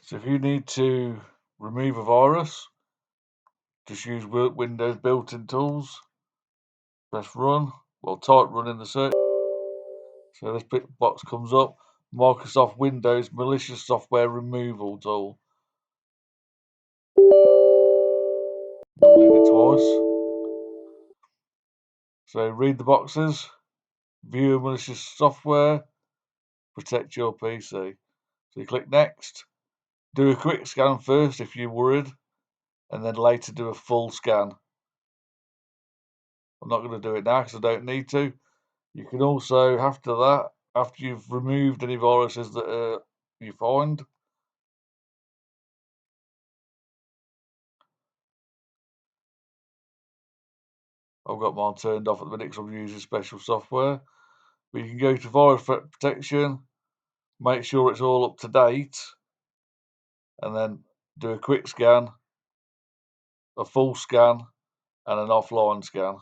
So if you need to remove a virus, just use Windows built-in tools. Press run. Well, type run in the search. So this box comes up. Microsoft Windows malicious software removal tool. You'll need it twice. So read the boxes. View malicious software. Protect your PC. So you click next. Do a quick scan first if you're worried, and then later do a full scan. I'm not going to do it now because I don't need to. You can also, after that, after you've removed any viruses that you find, I've got mine turned off at the minute because I'm using special software. But you can go to virus protection, make sure it's all up to date, and then do a quick scan, a full scan, and an offline scan.